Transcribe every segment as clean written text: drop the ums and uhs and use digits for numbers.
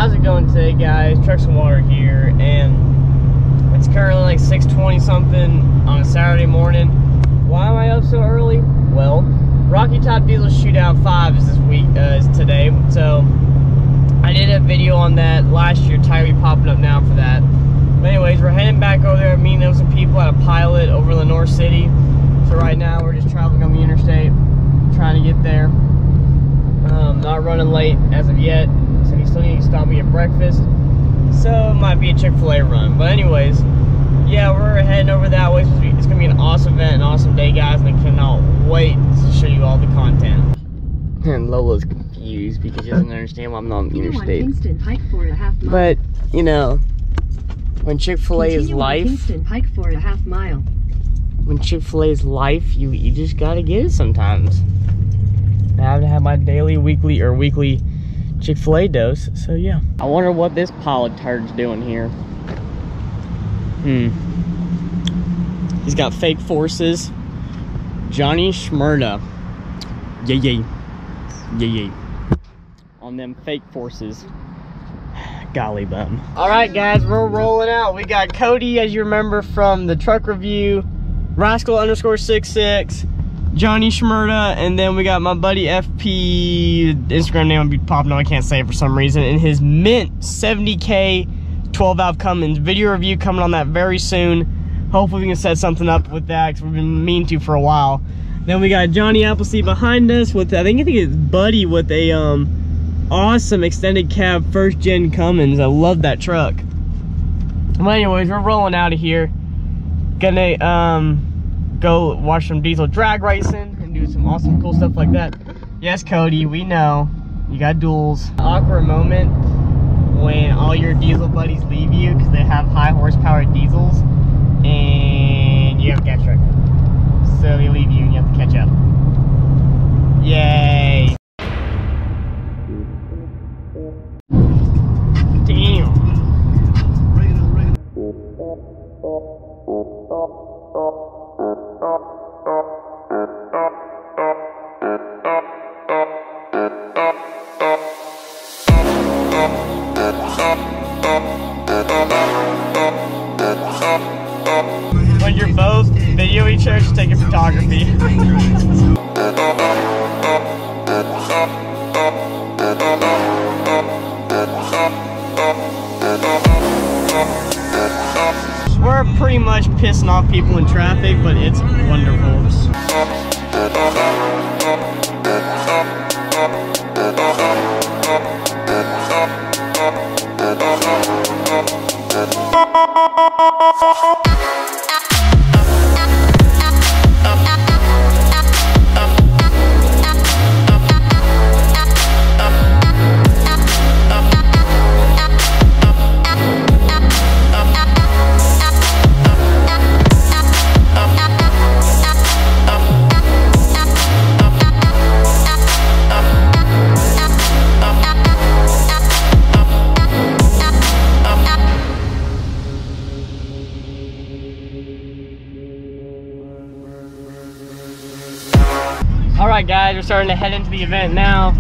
how's it going today, guys? Trucks and Water here, and it's currently like 6:20 something on a Saturday morning. Why am I up so early? Well, Rocky Top Diesel Shootout 5 is this week, is today. So I did a video on that last year. Tire will be popping up now for that. But anyways, we're heading back over there, meeting up some people at a pilot over in Lenore City. So right now we're just traveling on the interstate, trying to get there. Not running late as of yet. So he still needs to stop me at breakfast. So it might be a Chick-fil-A run. But anyways, yeah, we're heading over that way. It's gonna be an awesome event, an awesome day, guys, and I cannot wait to show you all the content. And Lola's confused because she doesn't understand why I'm not on the interstate. But you know, when Chick-fil-A is life, when Chick-fil-A is life, you just gotta get it sometimes. I have to have my daily, weekly Chick-fil-A dose, so yeah. I wonder what this pile of turd's doing here. He's got fake forces. Johnny Schmurda. Yay. On them fake forces. Golly bum. Alright guys, we're rolling out. We got Cody, as you remember from the truck review, Rascal_66, Johnny Schmurda, and then we got my buddy FP, Instagram name will be popping up, I can't say it for some reason, and his mint 70K 12 valve Cummins. Video review coming on that very soon. Hopefully we can set something up with that, because we've been meaning to for a while. Then we got Johnny Appleseed behind us with, I think it's Buddy with a awesome extended cab 1st gen Cummins. I love that truck. Well, anyways, we're rolling out of here. Gonna go watch some diesel drag racing and do some awesome cool stuff like that. Yes, Cody, we know you got duels. Awkward moment when all your diesel buddies leave you because they have high horsepower diesels and you have a gas truck. So they leave you and you have to catch up. Yay! Damn. When you're both video each other, just taking photography. We're pretty much pissing off people in traffic, but it's wonderful. Alright guys, we're starting to head into the event now.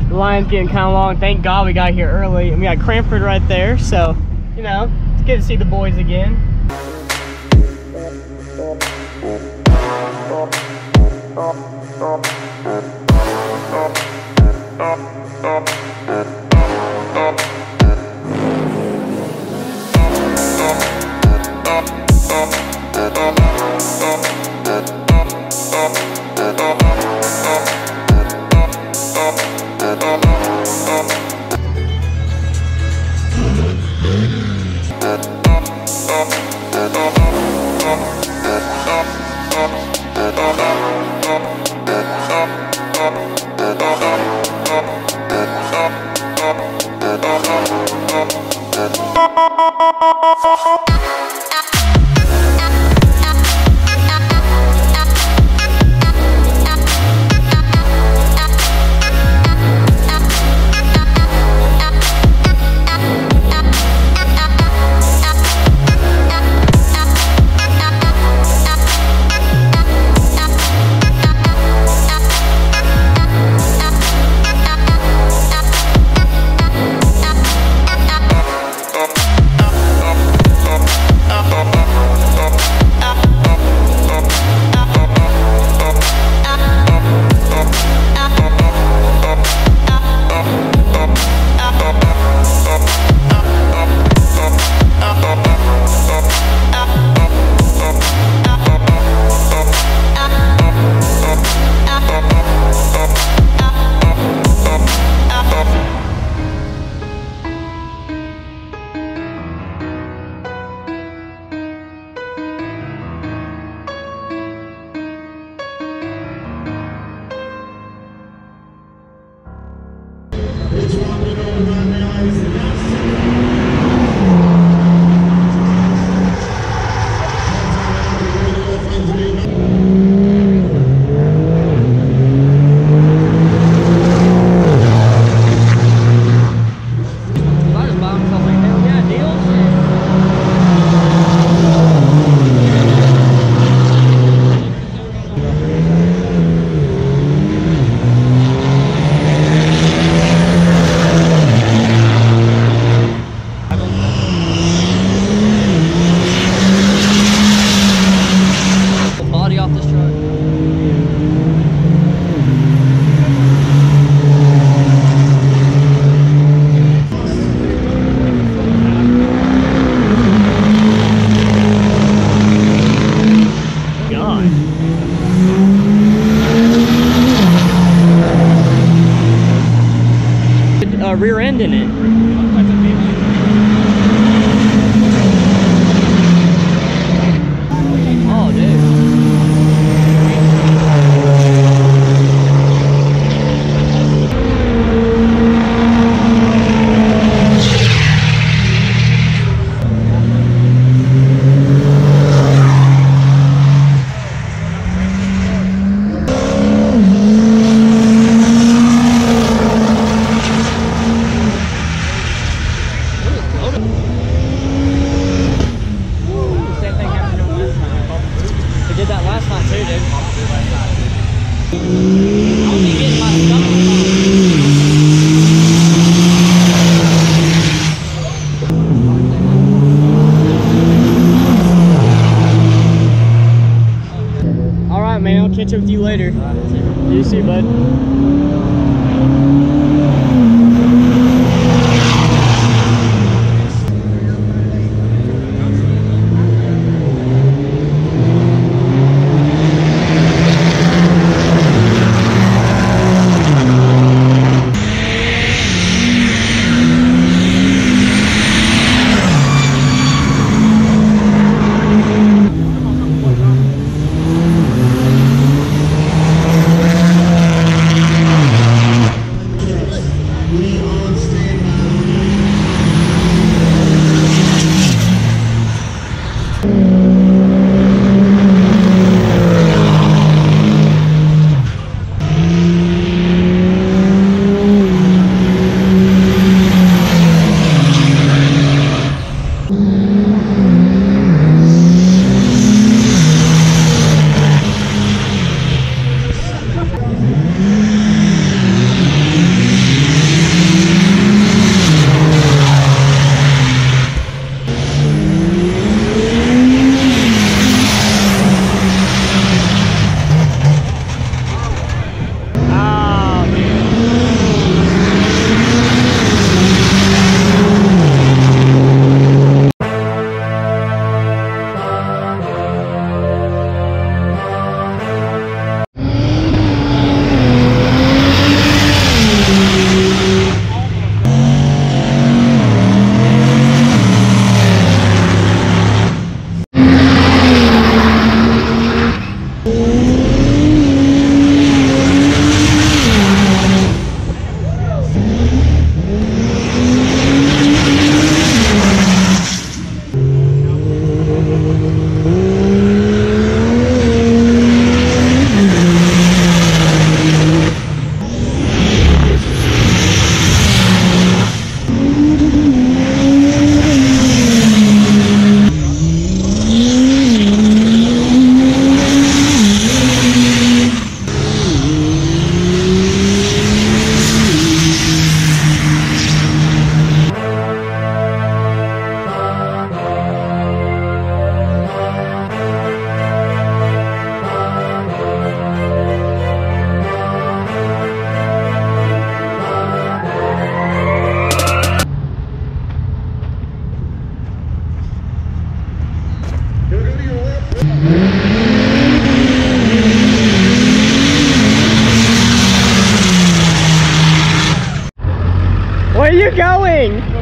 The line's getting kind of long. Thank God we got here early. And we got Cranford right there, so, you know, it's good to see the boys again.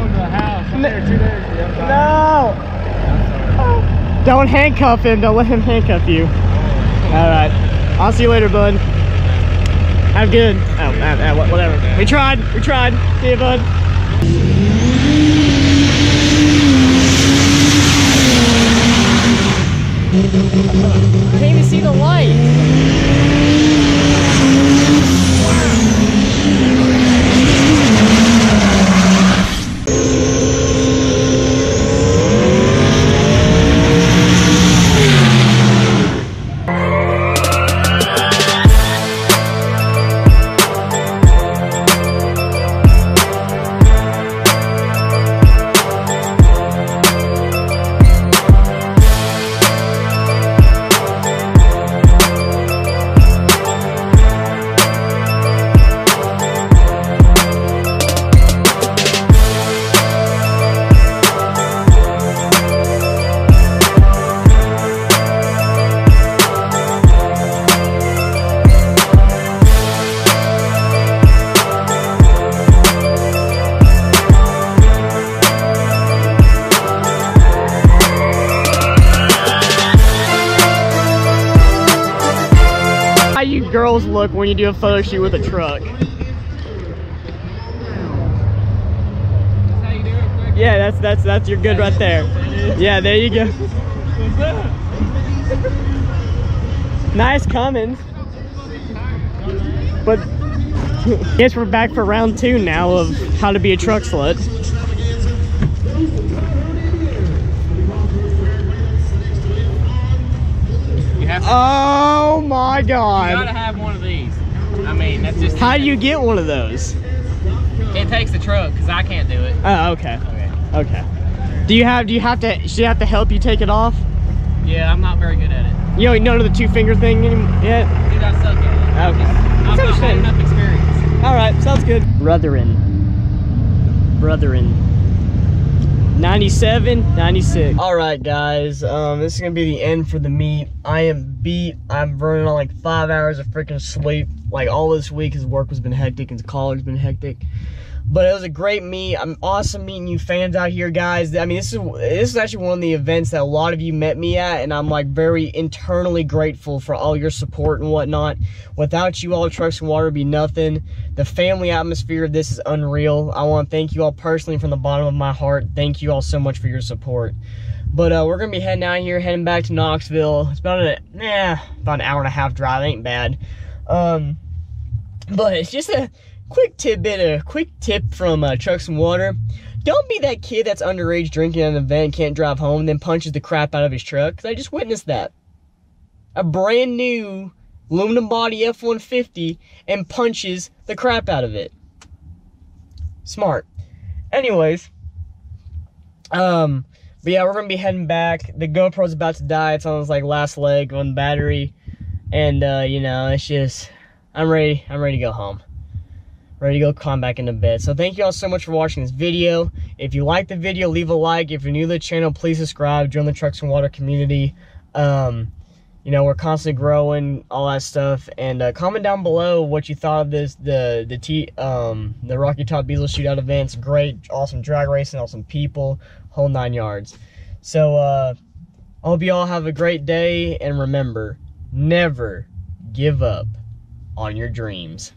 going to the house. I'm there 2 days. No! Don't handcuff him. Don't let him handcuff you. Alright. I'll see you later, bud. I'm good. Oh, whatever. We tried. See you, bud. Can't even see the light. You girls look when you do a photo shoot with a truck. Yeah, that's you're good right there. Yeah, there you go. Nice Cummins. But I guess we're back for round 2 now of how to be a truck slut. Oh my God! You gotta have one of these. I mean, that's just. How do you get one of those? It takes the truck, cause I can't do it. Oh, okay. Okay. Do you have to? Should I have to help you take it off? Yeah, I'm not very good at it. You know, none of the 2-finger thing yet. Dude, I suck at it. Okay. I've not had enough experience. All right, sounds good. Brethren. 97, 96. All right, guys. This is gonna be the end for the meet. I am beat. I'm running on like 5 hours of freaking sleep. Like all this week, his work has been hectic and college has been hectic. But it was a great meet. I'm awesome meeting you fans out here, guys. I mean, this is actually one of the events that a lot of you met me at, and I'm like very internally grateful for all your support and whatnot. Without you all, Trucks and Water would be nothing. The family atmosphere of this is unreal. I want to thank you all personally from the bottom of my heart. Thank you all so much for your support. But we're gonna be heading out here, heading back to Knoxville. It's about an hour and a half drive. It ain't bad. But it's just a quick tip from Trucks and Water. Don't be that kid that's underage drinking at an event, can't drive home, and then punches the crap out of his truck. Because I just witnessed that. A brand new aluminum body F-150 and punches the crap out of it. Smart. Anyways, but yeah, we're gonna be heading back. The GoPro's about to die. It's on its like last leg on the battery, and you know, it's just I'm ready to go home. Ready to go climb back into bed. So thank you all so much for watching this video. If you like the video, leave a like. If you're new to the channel, please subscribe. Join the Trucks and Water community. You know, we're constantly growing, all that stuff. And comment down below what you thought of this, the Rocky Top Diesel Shootout events. Great, awesome drag racing, awesome people, whole 9 yards. So I hope you all have a great day, and remember, never give up on your dreams.